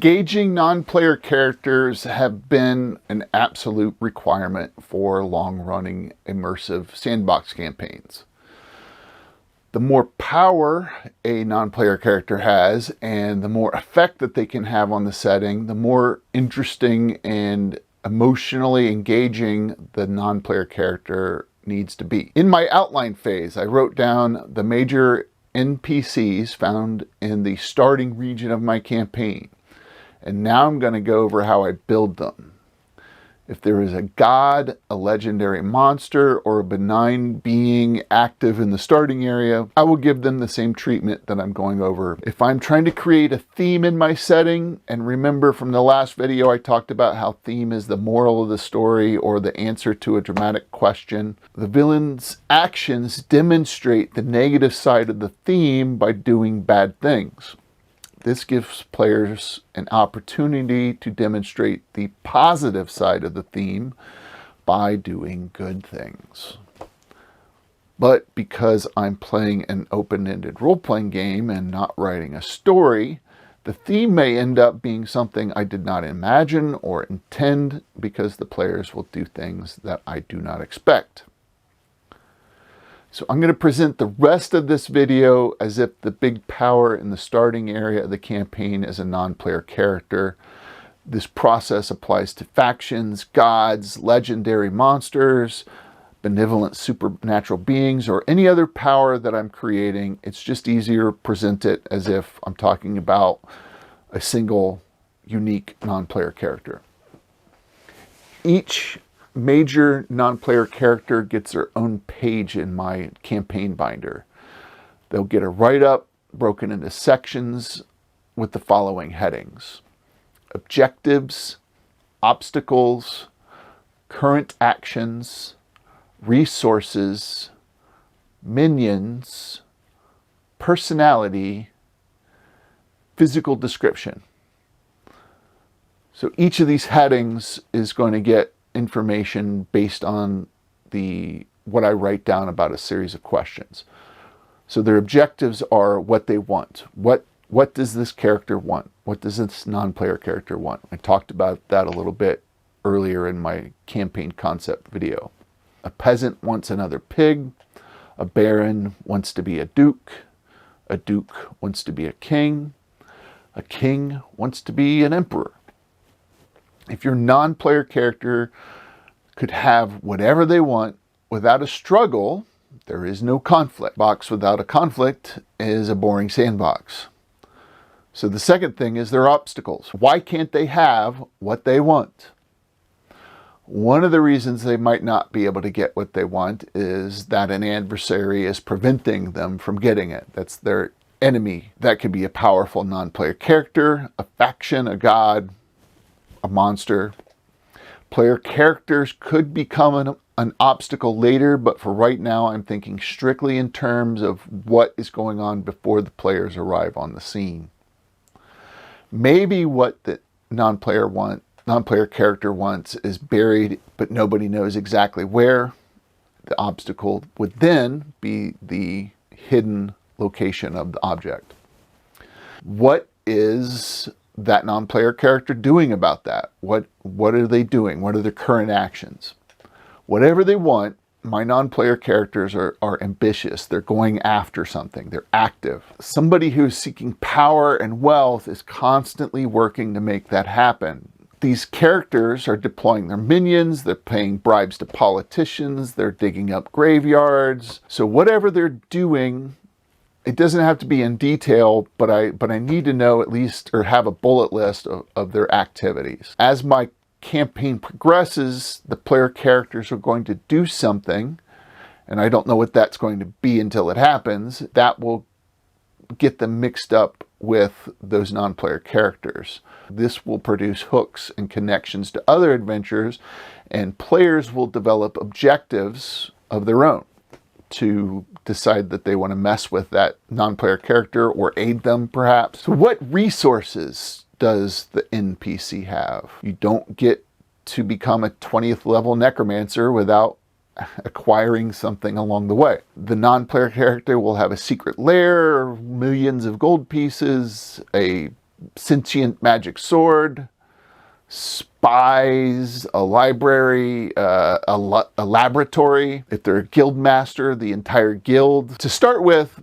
Engaging non-player characters have been an absolute requirement for long-running immersive sandbox campaigns. The more power a non-player character has and the more effect that they can have on the setting, the more interesting and emotionally engaging the non-player character needs to be. In my outline phase, I wrote down the major NPCs found in the starting region of my campaign. And now I'm going to go over how I build them. If there is a god, a legendary monster, or a benign being active in the starting area, I will give them the same treatment that I'm going over. If I'm trying to create a theme in my setting, and remember from the last video I talked about how theme is the moral of the story or the answer to a dramatic question, the villain's actions demonstrate the negative side of the theme by doing bad things. This gives players an opportunity to demonstrate the positive side of the theme by doing good things. But because I'm playing an open-ended role-playing game and not writing a story, the theme may end up being something I did not imagine or intend because the players will do things that I do not expect. So I'm going to present the rest of this video as if the big power in the starting area of the campaign is a non-player character. This process applies to factions, gods, legendary monsters, benevolent supernatural beings, or any other power that I'm creating. It's just easier to present it as if I'm talking about a single, unique non-player character. Each major non-player character gets their own page in my campaign binder. They'll get a write-up broken into sections with the following headings: objectives, obstacles, current actions, resources, minions, personality, physical description. So each of these headings is going to get information based on what I write down about a series of questions. So their objectives are what they want. What does this character want? What does this non-player character want? I talked about that a little bit earlier in my campaign concept video. A peasant wants another pig. A baron wants to be a duke. A duke wants to be a king. A king wants to be an emperor. If your non-player character could have whatever they want without a struggle, there is no conflict. Box without a conflict is a boring sandbox. So the second thing is their obstacles. Why can't they have what they want? One of the reasons they might not be able to get what they want is that an adversary is preventing them from getting it. That's their enemy. That could be a powerful non-player character, a faction, a god, a monster. Player characters could become an obstacle later, but for right now I'm thinking strictly in terms of what is going on before the players arrive on the scene. Maybe what the non-player character wants is buried, but nobody knows exactly where. The obstacle would then be the hidden location of the object. What is that non-player character doing about that? What are they doing? What are their current actions? Whatever they want, my non-player characters are ambitious. They're going after something. They're active. Somebody who's seeking power and wealth is constantly working to make that happen. These characters are deploying their minions. They're paying bribes to politicians. They're digging up graveyards. So whatever they're doing, it doesn't have to be in detail, but I need to know at least, or have a bullet list of their activities. As my campaign progresses, the player characters are going to do something, and I don't know what that's going to be until it happens. That will get them mixed up with those non-player characters. This will produce hooks and connections to other adventures, and players will develop objectives of their own to decide that they want to mess with that non-player character or aid them, perhaps. So what resources does the NPC have? You don't get to become a 20th level necromancer without acquiring something along the way. The non-player character will have a secret lair, millions of gold pieces, a sentient magic sword, spies, a library, a laboratory. If they're a guild master, the entire guild. To start with,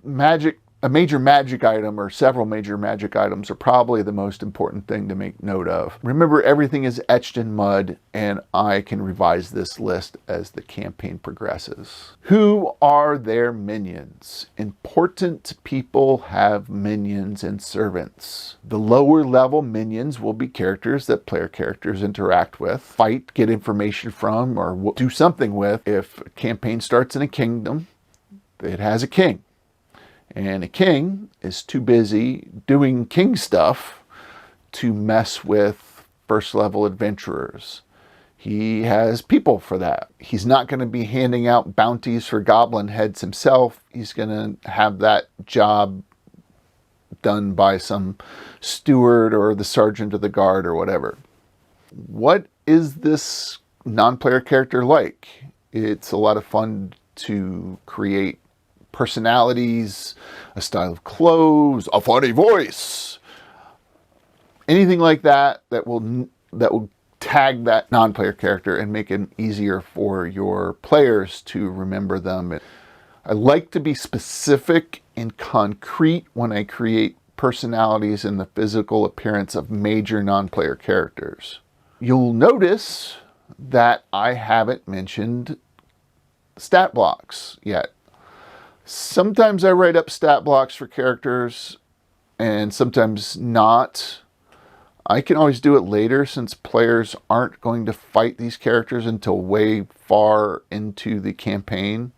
a major magic item or several major magic items are probably the most important thing to make note of. Remember, everything is etched in mud, and I can revise this list as the campaign progresses. Who are their minions? Important people have minions and servants. The lower level minions will be characters that player characters interact with, fight, get information from, or do something with. If a campaign starts in a kingdom, it has a king. And a king is too busy doing king stuff to mess with first level adventurers. He has people for that. He's not going to be handing out bounties for goblin heads himself. He's going to have that job done by some steward or the sergeant of the guard or whatever. What is this non-player character like? It's a lot of fun to create personalities, a style of clothes, a funny voice, anything like that that will tag that non-player character and make it easier for your players to remember them. I like to be specific and concrete when I create personalities and the physical appearance of major non-player characters. You'll notice that I haven't mentioned stat blocks yet. Sometimes I write up stat blocks for characters and sometimes not. I can always do it later since players aren't going to fight these characters until way far into the campaign.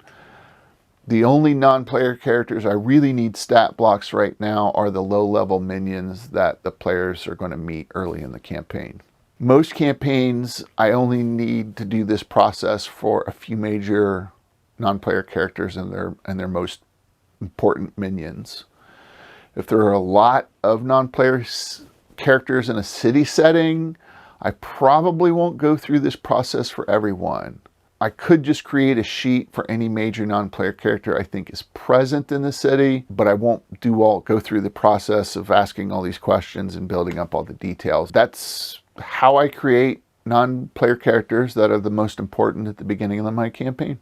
The only non-player characters I really need stat blocks right now are the low-level minions that the players are going to meet early in the campaign. Most campaigns, I only need to do this process for a few major non-player characters and their most important minions. If there are a lot of non-player characters in a city setting, I probably won't go through this process for everyone. I could just create a sheet for any major non-player character I think is present in the city, but I won't go through the process of asking all these questions and building up all the details. That's how I create non-player characters that are the most important at the beginning of my campaign.